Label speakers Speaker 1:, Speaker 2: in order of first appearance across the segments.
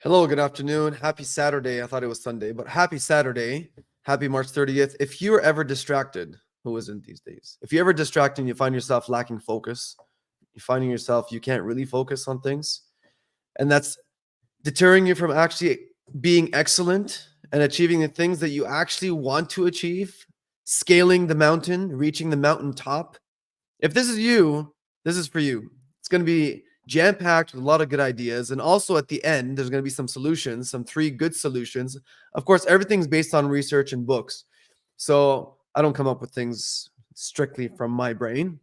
Speaker 1: Hello, good afternoon. Happy Saturday. I thought it was Sunday, but happy Saturday. Happy March 30th. If you are ever distracted, who isn't these days? If you're ever distracted and you find yourself lacking focus, you're finding yourself you can't really focus on things, and that's deterring you from actually being excellent and achieving the things that you actually want to achieve, scaling the mountain, reaching the mountaintop. If this is you, this is for you. It's going to be jam packed with a lot of good ideas. And also at the end, there's going to be some solutions, some 3 good solutions. Of course, everything's based on research and books. So I don't come up with things strictly from my brain.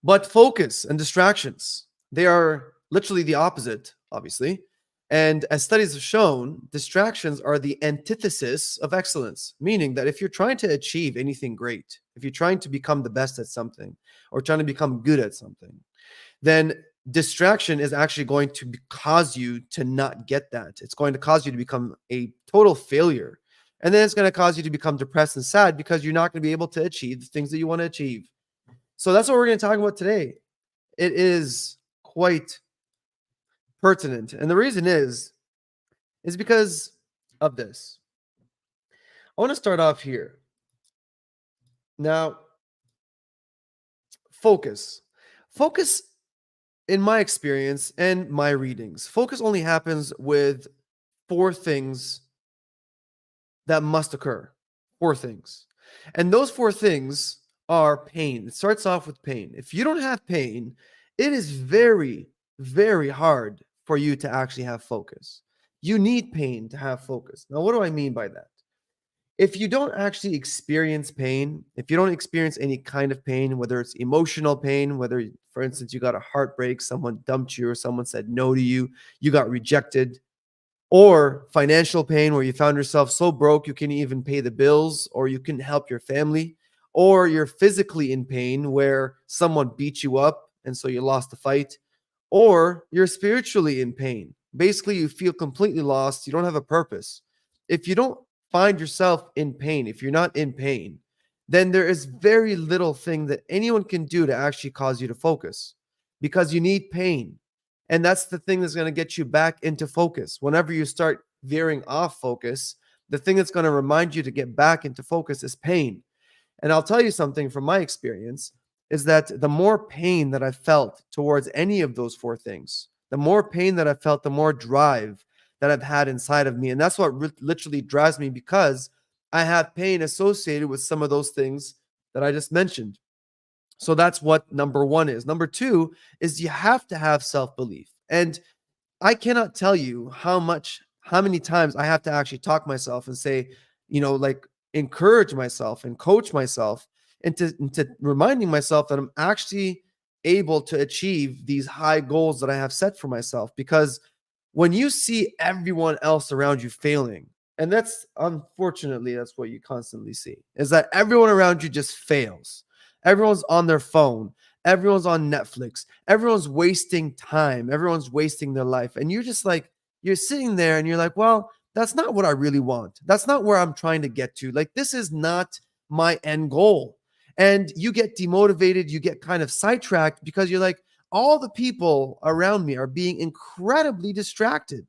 Speaker 1: But focus and distractions, they are literally the opposite, obviously. And as studies have shown, distractions are the antithesis of excellence, meaning that if you're trying to achieve anything great, if you're trying to become the best at something or trying to become good at something, then distraction is actually going to cause you to not get that. It's going to cause you to become a total failure. And then it's going to cause you to become depressed and sad because you're not going to be able to achieve the things that you want to achieve. So that's what we're going to talk about today. It is quite pertinent. And the reason is because of this. I want to start off here. Now, focus. Focus, in my experience and my readings, focus only happens with 4 things that must occur. 4 things. And those 4 things are pain. It starts off with pain. If you don't have pain, it is very, very hard for you to actually have focus. You need pain to have focus. Now, what do I mean by that? If you don't actually experience pain, if you don't experience any kind of pain, whether it's emotional pain, whether, for instance, you got a heartbreak, someone dumped you, or someone said no to you, you got rejected, or financial pain where you found yourself so broke you can't even pay the bills or you couldn't help your family, or you're physically in pain where someone beat you up and so you lost the fight, or you're spiritually in pain. Basically, you feel completely lost. You don't have a purpose. If you don't find yourself in pain, if you're not in pain, then there is very little thing that anyone can do to actually cause you to focus because you need pain. And that's the thing that's going to get you back into focus. Whenever you start veering off focus, the thing that's going to remind you to get back into focus is pain. And I'll tell you something from my experience is that the more pain that I felt towards any of those 4 things, the more pain that I felt, the more drive that I've had inside of me. And that's what literally drives me because I have pain associated with some of those things that I just mentioned. So that's what number 1 is. Number 2 is you have to have self-belief. And I cannot tell you how many times I have to actually talk myself and say, like encourage myself and coach myself into reminding myself that I'm actually able to achieve these high goals that I have set for myself. Because when you see everyone else around you failing, and that's unfortunately, that's what you constantly see, is that everyone around you just fails. Everyone's on their phone. Everyone's on Netflix. Everyone's wasting time. Everyone's wasting their life. And you're just like, you're sitting there and you're like, well, that's not what I really want. That's not where I'm trying to get to. Like, this is not my end goal. And you get demotivated. You get kind of sidetracked because you're like, all the people around me are being incredibly distracted.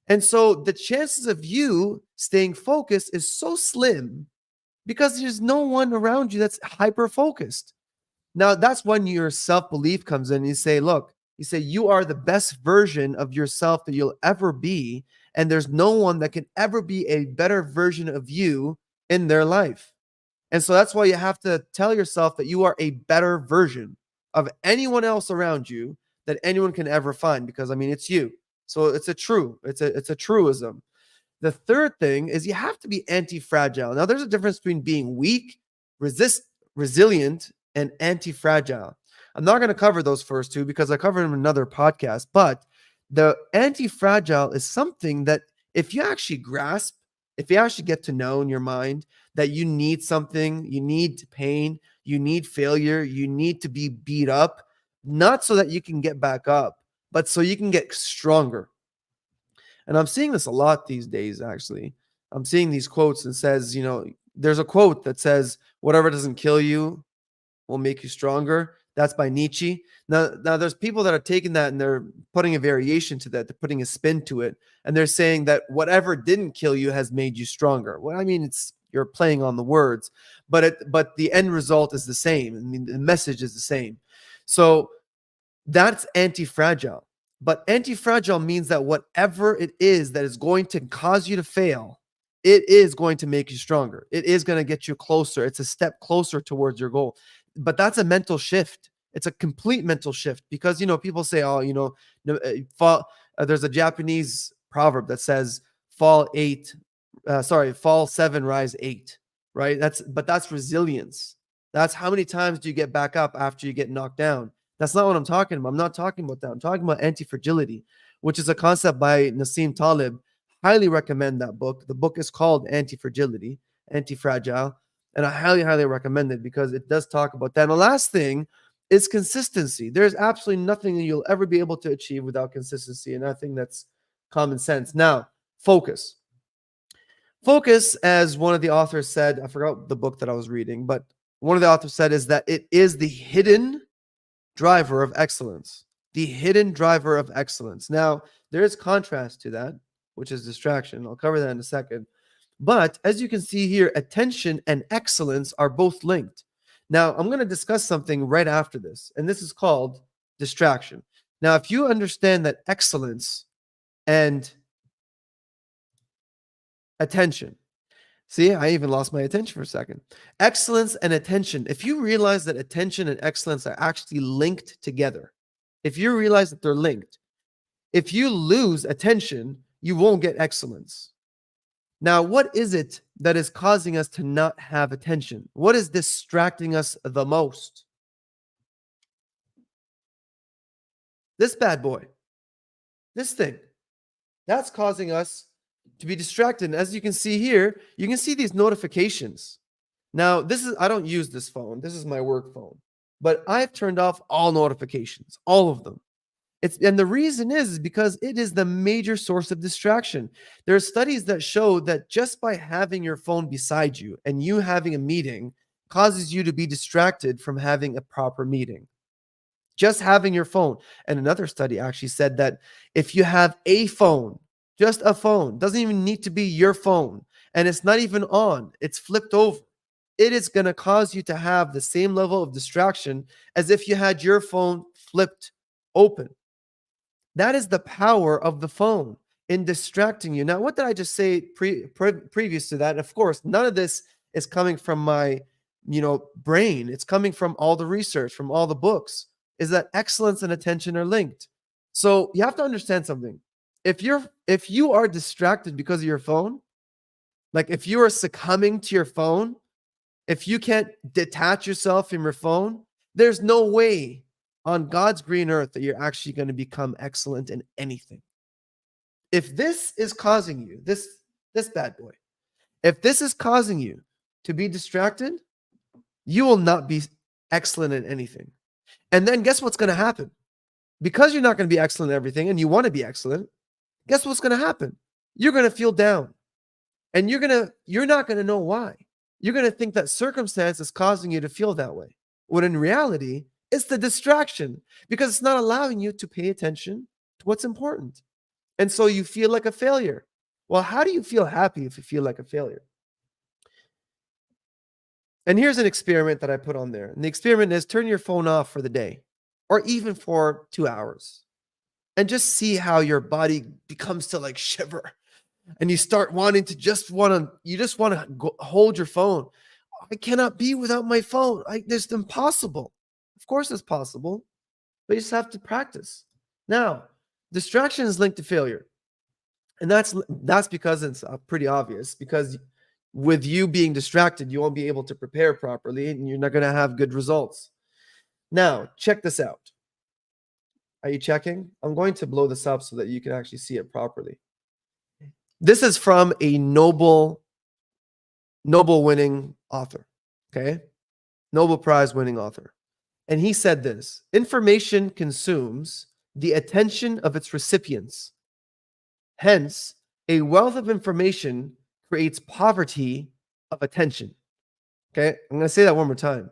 Speaker 1: And so the chances of you staying focused is so slim because there's no one around you that's hyper focused. Now, that's when your self belief comes in. You say, look, you are the best version of yourself that you'll ever be. And there's no one that can ever be a better version of you in their life. And so that's why you have to tell yourself that you are a better version of anyone else around you that anyone can ever find, because I mean, it's you. So it's a truism. The third thing is you have to be anti-fragile. Now, there's a difference between being weak, resilient, and anti-fragile. I'm not going to cover those first 2 because I covered them in another podcast, but the anti-fragile is something that if you actually grasp, if you actually get to know in your mind that you need something, you need pain, you need failure, you need to be beat up, not so that you can get back up, but so you can get stronger. And I'm seeing this a lot these days, actually. I'm seeing these quotes and says, there's a quote that says, whatever doesn't kill you will make you stronger. That's by Nietzsche. Now there's people that are taking that and they're putting a variation to that. They're putting a spin to it, and they're saying that whatever didn't kill you has made you stronger. Well, I mean, it's you're playing on the words, but the end result is the same. I mean, the message is the same. So that's anti-fragile. But anti-fragile means that whatever it is that is going to cause you to fail, it is going to make you stronger. It is going to get you closer. It's a step closer towards your goal. But that's a mental shift. It's a complete mental shift because people say, "Oh, fall." There's a Japanese proverb that says, fall 7, rise 8." Right? That's resilience. That's how many times do you get back up after you get knocked down. That's not what I'm talking about. I'm not talking about that. I'm talking about anti-fragility, which is a concept by Nassim Taleb. Highly recommend that book. The book is called Anti-Fragility, Anti-Fragile, and I highly, highly recommend it because it does talk about that. And the last thing is consistency. There's absolutely nothing that you'll ever be able to achieve without consistency, and I think that's common sense. Now, focus. Focus, as one of the authors said, I forgot the book that I was reading, but one of the authors said is that it is the hidden driver of excellence. The hidden driver of excellence. Now, there is contrast to that, which is distraction. I'll cover that in a second. But as you can see here, attention and excellence are both linked. Now, I'm going to discuss something right after this, and this is called distraction. Now, if you understand that excellence and attention, see, I even lost my attention for a second. Excellence and attention. If you realize that attention and excellence are actually linked together, if you realize that they're linked, if you lose attention, you won't get excellence. Now, what is it that is causing us to not have attention? What is distracting us the most? This bad boy, this thing, that's causing us to be distracted. And as you can see here, you can see these notifications. Now, I don't use this phone. This is my work phone. But I've turned off all notifications, all of them. And the reason is because it is the major source of distraction. There are studies that show that just by having your phone beside you and you having a meeting causes you to be distracted from having a proper meeting. Just having your phone. And another study actually said that if you have a phone, just a phone, doesn't even need to be your phone, and it's not even on, it's flipped over, it is going to cause you to have the same level of distraction as if you had your phone flipped open. That is the power of the phone in distracting you. Now, what did I just say previous to that? Of course, none of this is coming from my brain. It's coming from all the research, from all the books, is that excellence and attention are linked. So you have to understand something. If you are distracted because of your phone, like if you are succumbing to your phone, if you can't detach yourself from your phone, there's no way on God's green earth that you're actually going to become excellent in anything. If this is causing you, this bad boy, if this is causing you to be distracted, you will not be excellent in anything. And then guess what's going to happen? Because you're not going to be excellent in everything and you want to be excellent, guess what's going to happen? You're going to feel down. And you're not going to know why. You're going to think that circumstance is causing you to feel that way. When in reality, it's the distraction because it's not allowing you to pay attention to what's important. And so you feel like a failure. Well, how do you feel happy if you feel like a failure? And here's an experiment that I put on there. And the experiment is turn your phone off for the day or even for 2 hours and just see how your body becomes to like shiver. And you start wanting to hold your phone. I cannot be without my phone. It's impossible. Of course it's possible, but you just have to practice. Now, distraction is linked to failure. And that's because it's pretty obvious, because with you being distracted, you won't be able to prepare properly and you're not going to have good results. Now, check this out. Are you checking? I'm going to blow this up so that you can actually see it properly. This is from a Nobel winning author, okay? Nobel Prize winning author. And he said this: information consumes the attention of its recipients. Hence, a wealth of information creates poverty of attention. Okay, I'm going to say that one more time.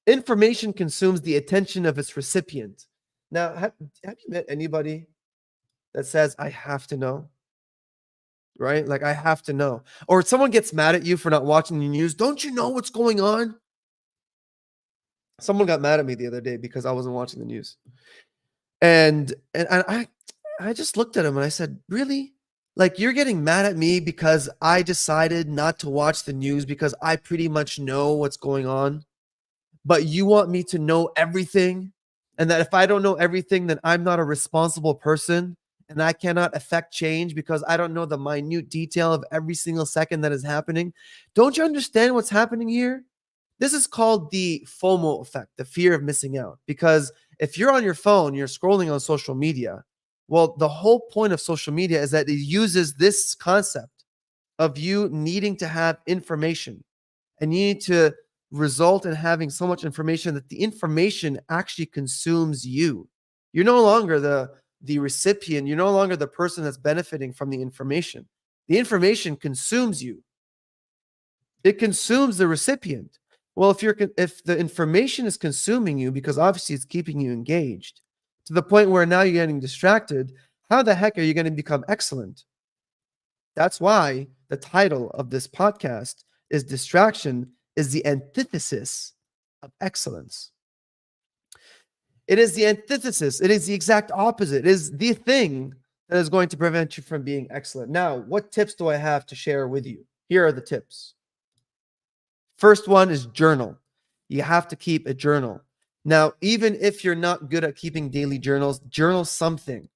Speaker 1: Information consumes the attention of its recipient. Now, have you met anybody that says, I have to know? Right? Like, I have to know. Or someone gets mad at you for not watching the news. Don't you know what's going on? Someone got mad at me the other day because I wasn't watching the news. And I just looked at him and I said, "Really? Like you're getting mad at me because I decided not to watch the news because I pretty much know what's going on, but you want me to know everything? And that if I don't know everything, then I'm not a responsible person and I cannot affect change because I don't know the minute detail of every single second that is happening. Don't you understand what's happening here? This is called the FOMO effect, the fear of missing out. Because if you're on your phone, you're scrolling on social media. Well, the whole point of social media is that it uses this concept of you needing to have information and you need to result in having so much information that the information actually consumes you. You're no longer the recipient, you're no longer the person that's benefiting from the information. The information consumes you. It consumes the recipient. Well, if the information is consuming you because obviously it's keeping you engaged to the point where now you're getting distracted, how the heck are you going to become excellent? That's why the title of this podcast is Distraction is the Antithesis of Excellence. It is the antithesis. It is the exact opposite. It is the thing that is going to prevent you from being excellent. Now, what tips do I have to share with you? Here are the tips. First one is journal. You have to keep a journal. Now, even if you're not good at keeping daily journals, journal something,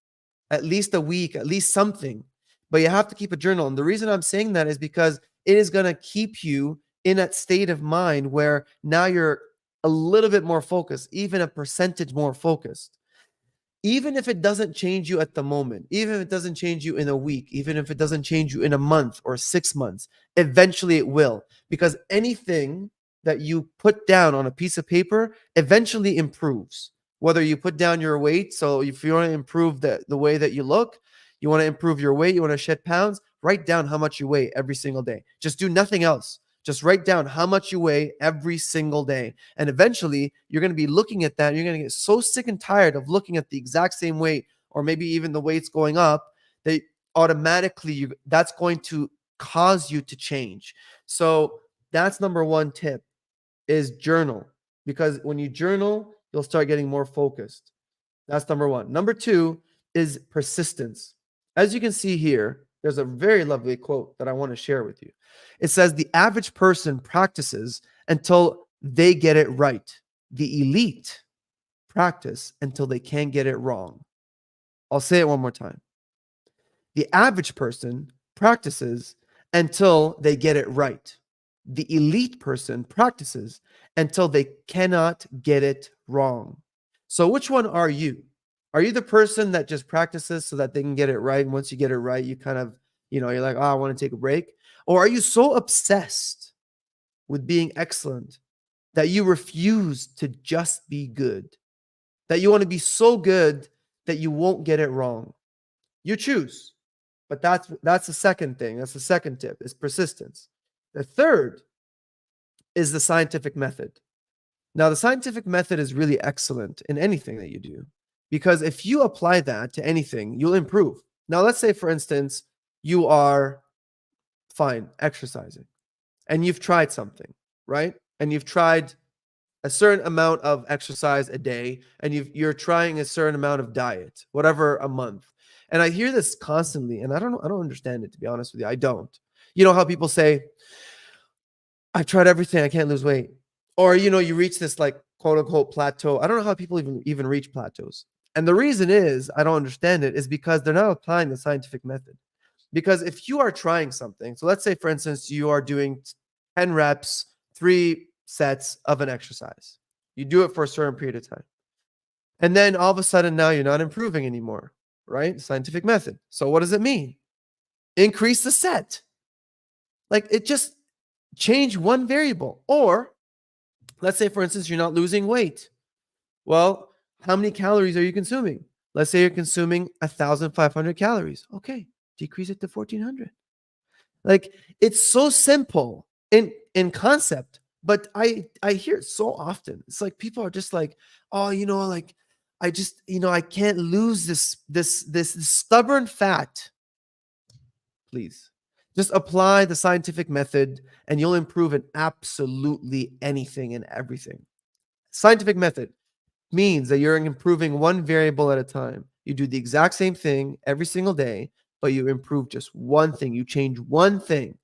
Speaker 1: at least a week, at least something. But you have to keep a journal. And the reason I'm saying that is because it is going to keep you in that state of mind where now you're a little bit more focused, even a percentage more focused. Even if it doesn't change you at the moment, even if it doesn't change you in a week, even if it doesn't change you in a month or 6 months, eventually it will. Because anything that you put down on a piece of paper eventually improves. Whether you put down your weight, so if you want to improve the way that you look, you want to improve your weight, you want to shed pounds, write down how much you weigh every single day. Just do nothing else. Just write down how much you weigh every single day. And eventually, you're going to be looking at that. And you're going to get so sick and tired of looking at the exact same weight, or maybe even the weight's going up, that automatically that's going to cause you to change. So that's number one tip is journal. Because when you journal, you'll start getting more focused. That's number one. Number two is persistence. As you can see here, there's a very lovely quote that I want to share with you. It says, the average person practices until they get it right. The elite practice until they can't get it wrong. I'll say it one more time. The average person practices until they get it right. The elite person practices until they cannot get it wrong. So which one are you? Are you the person that just practices so that they can get it right? And once you get it right, you kind of, you're like, oh, I want to take a break. Or are you so obsessed with being excellent that you refuse to just be good? That you want to be so good that you won't get it wrong? You choose. But that's the second thing. That's the second tip is persistence. The third is the scientific method. Now, the scientific method is really excellent in anything that you do. Because if you apply that to anything, you'll improve. Now, let's say, for instance, you are fine exercising and you've tried something, right? And you've tried a certain amount of exercise a day and you're trying a certain amount of diet, whatever, a month. And I hear this constantly and I don't understand it, to be honest with you. I don't. You know how people say, I've tried everything, I can't lose weight. Or, you reach this like quote unquote plateau. I don't know how people even reach plateaus. And the reason is, I don't understand it, is because they're not applying the scientific method. Because if you are trying something, so let's say, for instance, you are doing 10 reps, 3 sets of an exercise. You do it for a certain period of time. And then all of a sudden now you're not improving anymore, right? Scientific method. So what does it mean? Increase the set. Like it just change one variable. Or let's say, for instance, you're not losing weight. Well, how many calories are you consuming? Let's say you're consuming 1,500 calories. Okay, decrease it to 1,400. Like it's so simple in concept, But I hear it so often. It's like people are just like, oh, like I just, I can't lose this stubborn fat. Please. Just apply the scientific method and you'll improve in absolutely anything and everything. Scientific method means that you're improving one variable at a time. You do the exact same thing every single day, but you improve just one thing. You change one thing,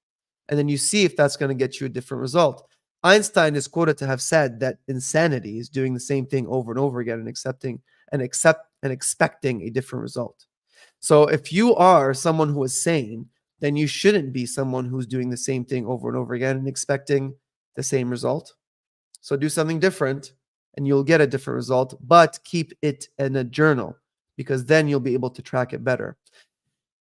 Speaker 1: and then you see if that's going to get you a different result. Einstein is quoted to have said that insanity is doing the same thing over and over again and expecting a different result. So if you are someone who is sane, then you shouldn't be someone who's doing the same thing over and over again and expecting the same result. So do something different and you'll get a different result, but keep it in a journal because then you'll be able to track it better.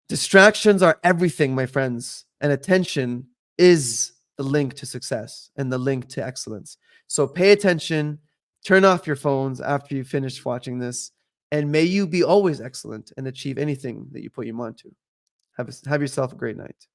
Speaker 1: Distractions are everything, my friends, and attention is the link to success and the link to excellence. So pay attention, turn off your phones after you finish watching this, and may you be always excellent and achieve anything that you put your mind to. Have yourself a great night.